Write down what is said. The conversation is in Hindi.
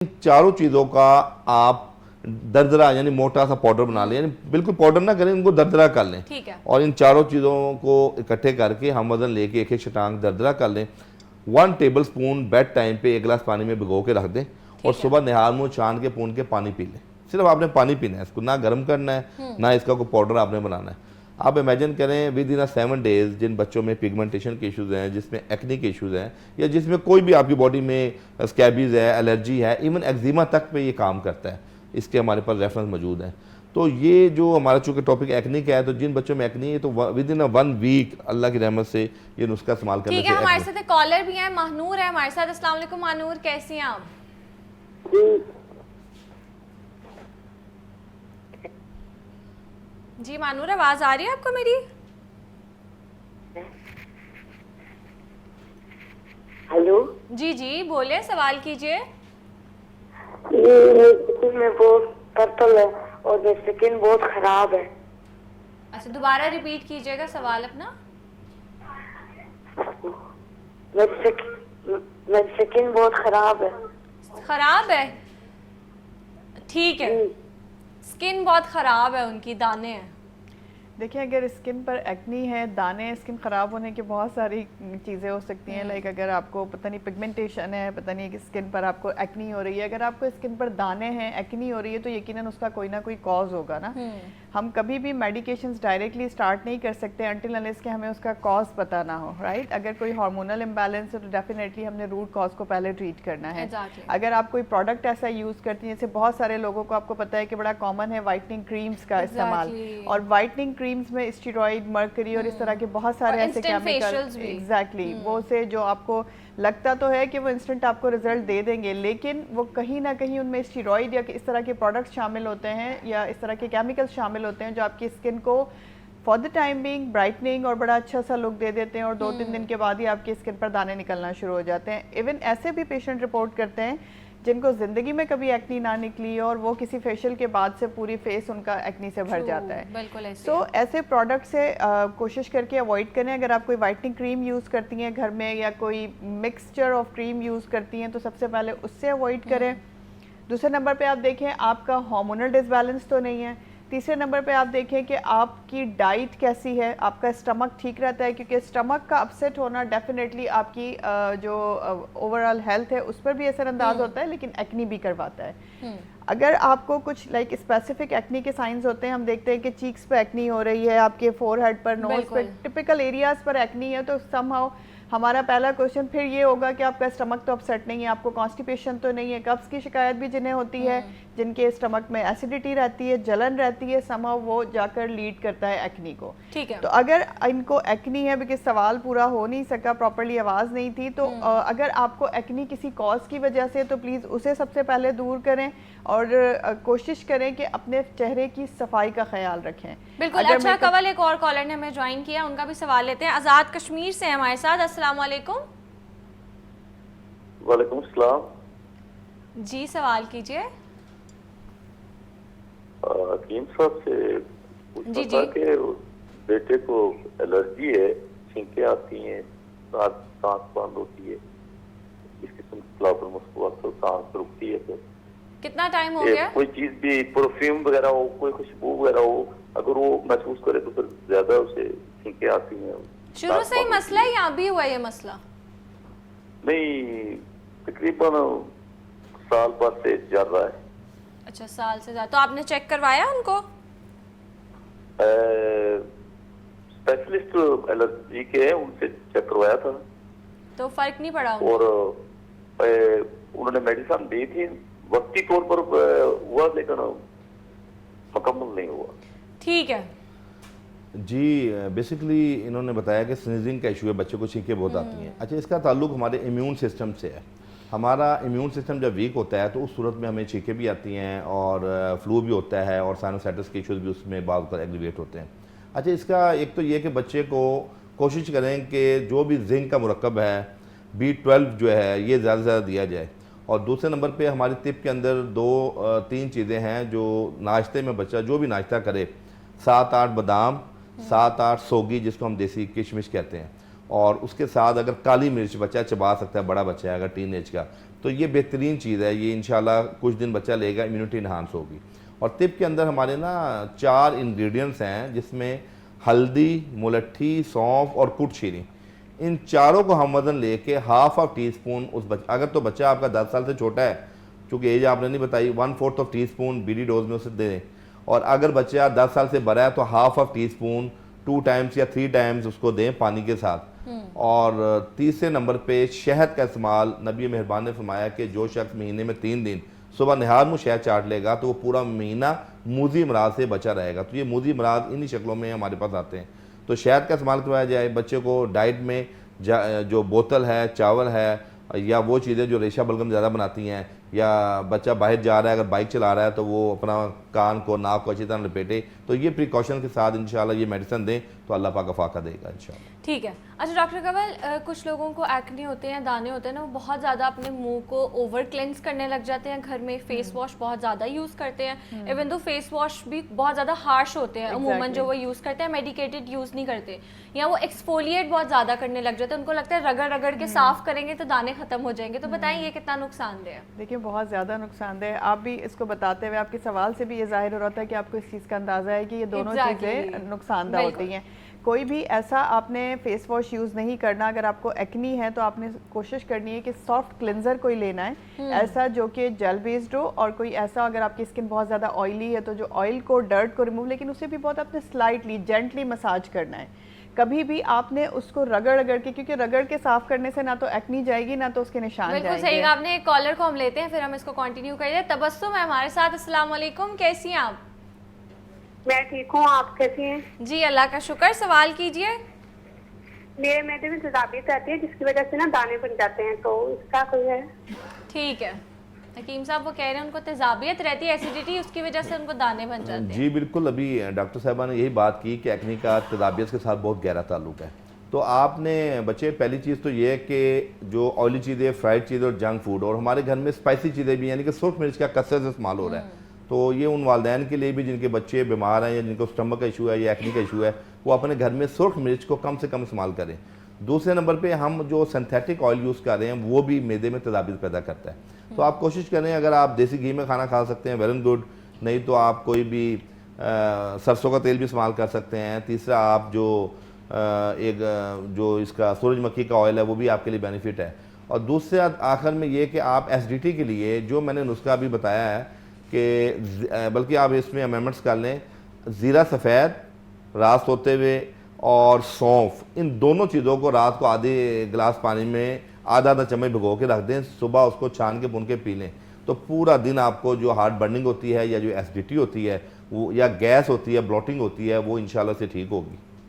चारों चीज़ों का आप दरदरा यानी मोटा सा पाउडर बना लें, यानी बिल्कुल पाउडर ना करें, इनको दरदरा कर लें। ठीक है। और इन चारों चीज़ों को इकट्ठे करके हम वजन लेके एक एक शटांग दरदरा कर लें। 1 टेबल स्पून बेड टाइम पे 1 गिलास पानी में भिगो के रख दें और सुबह निहार मुँह छान के पून के पानी पी लें। सिर्फ आपने पानी पीना है, इसको ना गर्म करना है ना इसका कोई पाउडर आपने बनाना है। आप इमेजिन करें विद इन 7 डेज जिन बच्चों में पिगमेंटेशन के इश्यूज़ हैं, जिसमें एक्ने के इश्यूज़ हैं, या जिसमें कोई भी आपकी बॉडी में स्कैबीज है, एलर्जी है, इवन एक्जिमा तक पे ये काम करता है। इसके हमारे पास रेफरेंस मौजूद हैं। तो ये जो हमारा चूँकि टॉपिक एक्ने का है, तो जिन बच्चों में एक्ने है तो विद इन 1 वीक अल्लाह की रहमत से ये नुस्खा इस्तेमाल करने से। ठीक है, हमारे साथ कॉलर भी हैं, महानूर है हमारे साथ। अस्सलाम वालेकुम महानूर, कैसी हैं आप? जी महानूर, आवाज आ रही है आपको मेरी? हेलो जी जी बोलिए, सवाल कीजिए। ये मेरी स्किन में बहुत पर्पल है और मेरी स्किन बहुत खराब है। अच्छा, दोबारा रिपीट कीजिएगा सवाल अपना। मेरी स्किन बहुत खराब है। खराब है? ठीक है, स्किन बहुत खराब है, उनकी दाने हैं। देखिए, अगर स्किन पर एक्नी है, दाने, स्किन ख़राब होने की बहुत सारी चीज़ें हो सकती हैं। लाइक अगर आपको पता नहीं पिगमेंटेशन है, पता नहीं कि स्किन पर आपको एक्नी हो रही है, अगर आपको स्किन पर दाने हैं, एक्नी हो रही है, तो यकीनन उसका कोई ना कोई कॉज होगा ना। हम कभी भी मेडिकेशंस डायरेक्टली स्टार्ट नहीं कर सकते अनटिल अनलेस कि हमें उसका कॉज पता ना हो, राइट। अगर कोई हार्मोनल इम्बैलेंस है तो डेफिनेटली हमने रूट कॉज को पहले ट्रीट करना है। अगर आप कोई प्रोडक्ट ऐसा यूज़ करती हैं, जैसे बहुत सारे लोगों को आपको पता है कि बड़ा कॉमन है वाइटनिंग क्रीम्स का इस्तेमाल, और वाइटनिंग क्रीम्स में स्टीरॉइड, मर्करी और इस तरह के बहुत सारे ऐसे केमिकल्स, एग्जैक्टली वो से जो आपको लगता तो है कि वो इंस्टेंट आपको रिजल्ट दे देंगे, लेकिन वो कहीं ना कहीं उनमें स्टीरॉइड या इस तरह के प्रोडक्ट्स शामिल होते हैं या इस तरह के केमिकल्स शामिल होते हैं जो आपकी स्किन को for the time being brightening और बड़ा अच्छा सा लुक दे देते हैं, और 2-3 दिन के बाद ही आपकी स्किन पर दाने निकलना शुरू हो जाते हैं। इवन ऐसे भी पेशेंट रिपोर्ट करते हैं जिनको ज़िंदगी में कभी एक्नी ना निकली और वो किसी फेशियल के बाद से पूरी फेस उनका एक्नी से भर जाता है। बिल्कुल ऐसे। तो ऐसे प्रोडक्ट से कोशिश करके अवॉइड करें। अगर आप कोई वाइटनिंग क्रीम यूज़ करती हैं घर में या कोई मिक्सचर ऑफ क्रीम यूज़ करती हैं तो सबसे पहले उससे अवॉइड करें। दूसरे नंबर पे आप देखें आपका हार्मोनल डिसबैलेंस तो नहीं है। तीसरे नंबर पे आप देखें कि आपकी डाइट कैसी है, आपका स्टमक ठीक रहता है, क्योंकि स्टमक का अपसेट होना डेफिनेटली आपकी जो ओवरऑल हेल्थ है उस पर भी असरअंदाज होता है, लेकिन एक्नी भी करवाता है। अगर आपको कुछ लाइक स्पेसिफिक एक्नी के साइंस होते हैं, हम देखते हैं कि चीक्स पे एक्नी हो रही है, आपके फोरहेड पर, नोज पे, टिपिकल एरियाज पर एक्नी है, तो समहाउ हमारा पहला क्वेश्चन फिर ये होगा कि आपका स्टमक तो अपसेट नहीं है, आपको कॉन्स्टिपेशन तो नहीं है। कब्ज की शिकायत भी जिन्हें होती है, जिनके स्टमक में एसिडिटी रहती है, जलन रहती है, समहाउ वो जाकर लीड करता है एक्नी को। ठीक है। तो अगर इनको एक्नी है, बिकॉज सवाल पूरा हो नहीं सका, प्रॉपर्ली आवाज़ नहीं थी, तो अगर आपको एक्नी किसी कॉज की वजह से, तो प्लीज़ उसे सबसे पहले दूर करें और कोशिश करें कि अपने चेहरे की सफाई का ख्याल रखें। बिल्कुल। अच्छा कवल, एक और कॉलर ने हमें ज्वाइन किया, उनका भी सवाल लेते हैं। आज़ाद कश्मीर से हमारे साथ। अस्सलाम वालेकुम। वालेकुम सलाम जी, सवाल कीजिए। हकीम साहब से पूछना था कि बेटे को एलर्जी है, छींकें आती हैं, सांस बंद होती है, इस किस्म की प्रॉब्लम उसको अक्सर सांस रुकती है। फिर कितना टाइम हो गया? कोई चीज भी, परफ्यूम वगैरह हो, कोई खुशबू वगैरह हो, अगर वो महसूस करे तो फिर ज्यादा उसे छींकें आती हैं। शुरू से ही मसला है या अभी हुआ ये मसला? नहीं, तकरीबन साल भर से चल रहा है। अच्छा, साल से ज्यादा। तो आपने चेक करवाया उनको? स्पेशलिस्ट एलर्जी के हैं, उनसे चेक करवाया था तो फर्क नहीं पड़ा उनको? और उन्होंने मेडिसिन दी थी, वक्ती तौर पर हुआ, लेकिन मुकम्मल नहीं हुआ। ठीक है जी। बेसिकली इन्होंने बताया कि स्नीजिंग का इशू है, बच्चों को छींकें बहुत आती हैं। अच्छा, इसका ताल्लुक हमारे इम्यून सिस्टम से है। हमारा इम्यून सिस्टम जब वीक होता है तो उस सूरत में हमें छींकें भी आती हैं और फ्लू भी होता है और साइनसाइटिस के इशूज़ भी उसमें बाद पर एग्रीवेट होते हैं। अच्छा, इसका एक तो ये कि बच्चे को कोशिश करें कि जो भी जिंक का मुरक्कब है, B12 जो है, ये ज़्यादा से ज़्यादा दिया जाए। और दूसरे नंबर पे हमारी तिब के अंदर 2-3 चीज़ें हैं जो नाश्ते में बच्चा जो भी नाश्ता करे, 7-8 बादाम, 7-8 सोगी जिसको हम देसी किशमिश कहते हैं, और उसके साथ अगर काली मिर्च बच्चा चबा सकता है, बड़ा बच्चा है अगर टीन एज का, तो ये बेहतरीन चीज़ है, ये इंशाल्लाह कुछ दिन बच्चा लेगा, इम्यूनिटी इन्हांस होगी। और तिब के अंदर हमारे ना 4 इंग्रेडिएंट्स हैं, जिसमें हल्दी, मुलट्ठी, सौंफ और कुटशीरी, इन चारों को हम वज़न लेके हाफ ऑफ टी स्पून अगर तो बच्चा आपका 10 साल से छोटा है, चूँकि एज आपने नहीं बताई, 1/4 of teaspoon BD dose में उसे दें। और अगर बच्चा 10 साल से बड़ा है तो half of tea spoon 2 times या 3 टाइम्स उसको दें पानी के साथ। और तीसरे नंबर पे शहद का इस्तेमाल, नबी मेहरबान ने फरमाया कि जो शख्स महीने में 3 दिन सुबह निहार मुँह शहद चाट लेगा तो वो पूरा महीना मूजी अमराज से बचा रहेगा। तो ये मूजी अमराज इन्हीं शक्लों में हमारे पास आते हैं। तो शहद का इस्तेमाल करवाया जाए। बच्चे को डाइट में जो बोतल है, चावल है, या वो चीज़ें जो रेशा बलगम ज़्यादा बनाती हैं, या बच्चा बाहर जा रहा है, अगर बाइक चला रहा है तो वो अपना कान को, नाक को अच्छी तरह लपेटे। तो ये प्रिकॉशन के साथ इंशाल्लाह ये मेडिसिन दें तो अल्लाह पाक फाका देगा इंशाल्लाह। ठीक है। अच्छा डॉक्टर कंवल, कुछ लोगों को एक्ने होते हैं, दाने होते हैं ना, वो बहुत ज़्यादा अपने मुंह को ओवर क्लेंस करने लग जाते हैं घर में, फेस वॉश बहुत ज़्यादा यूज़ करते हैं, इवन दो फेस वॉश भी बहुत ज़्यादा हार्श होते हैं अमूमन जो वो यूज़ करते हैं, मेडिकेटेड यूज़ नहीं करते, या वो एक्सफोलिएट बहुत ज़्यादा करने लग जाते हैं, उनको लगता है रगड़ रगड़ के साफ़ करेंगे तो दाने ख़त्म हो जाएंगे। तो बताएं ये कितना नुकसानदेह है? देखिए बहुत ज़्यादा नुकसानदेह है। आप भी इसको बताते हुए आपके सवाल से भी ये जाहिर हो रहा था कि आपको इस चीज़ का अंदाज़ा है कि ये दोनों चीज़ें नुकसानदेह होती हैं। कोई भी ऐसा आपने फेस वॉश यूज़ नहीं करना। अगर आपको एक्नी है तो आपने कोशिश करनी है कि सॉफ्ट क्लिनजर कोई लेना है, ऐसा जो कि जेल बेस्ड हो, और कोई ऐसा अगर आपकी स्किन बहुत ज़्यादा ऑयली है तो जो ऑयल को, डर्ट को रिमूव, लेकिन उसे भी बहुत आपने स्लाइटली जेंटली मसाज करना है। कभी भी आपने उसको रगड़ रगड़ के, क्योंकि रगड़ के साफ करने से ना तो एक्नी जाएगी ना तो उसके निशान बिल्कुल जाएंगे। सही। आपने एक कॉलर को हम लेते हैं, फिर हम इसको कंटिन्यू करेंगे। तबस्सुम है हमारे साथ। अस्सलाम वालेकुम, कैसी हैं आप? मैं ठीक हूँ, आप कैसी हैं? जी अल्लाह का शुक्र। सवाल कीजिए। मेरे मैदे में तेजाबियत आती है जिसकी वजह से ना दाने बन जाते हैं, तो इसका कोई है? ठीक है, हकीम साहब वो कह रहे हैं उनको तेजाबियत रहती है, एसिडिटी, उसकी वजह से उनको दाने बन जाते हैं। जी बिल्कुल, अभी डॉक्टर साहबा ने यही बात की कि एक्नी का तेजाबियत के साथ बहुत गहरा ताल्लुक है। तो आपने बच्चे, पहली चीज़ तो ये है कि जो ऑयली चीज़ें, फ्राइड चीज़ें और जंक फूड, और हमारे घर में स्पाइसी चीज़ें भी, यानी कि सुर्ख मिर्च का कसरत से इस्तेमाल हो रहा है। तो ये उन वालदैन के लिए भी जिनके बच्चे बीमार हैं या जिनको स्टमक का इशू है या एक्नी का इशू है, वो अपने घर में सुर्ख मिर्च को कम से कम इस्तेमाल करें। दूसरे नंबर पे हम जो सिंथेटिक ऑयल यूज़ कर रहे हैं वो भी मैदे में तेजाबियत पैदा करता है। तो आप कोशिश करें, अगर आप देसी घी में खाना खा सकते हैं वेल एंड गुड, नहीं तो आप कोई भी सरसों का तेल भी इस्तेमाल कर सकते हैं। तीसरा आप जो इसका सूरजमुखी का ऑयल है वो भी आपके लिए बेनिफिट है। और दूसरे आखिर में ये कि आप एसिडिटी के लिए जो मैंने नुस्खा अभी बताया है कि बल्कि आप इसमें अमेंडमेंट्स कर लें, ज़ीरा सफ़ेद रात सोते हुए और सौंफ, इन दोनों चीज़ों को रात को आधे गिलास पानी में आधा आधा चम्मच भिगो के रख दें, सुबह उसको छान के भून के पी लें, तो पूरा दिन आपको जो हार्ट बर्निंग होती है या जो एसिडिटी होती है वो, या गैस होती है, ब्लोटिंग होती है, वो इंशाल्लाह से ठीक होगी।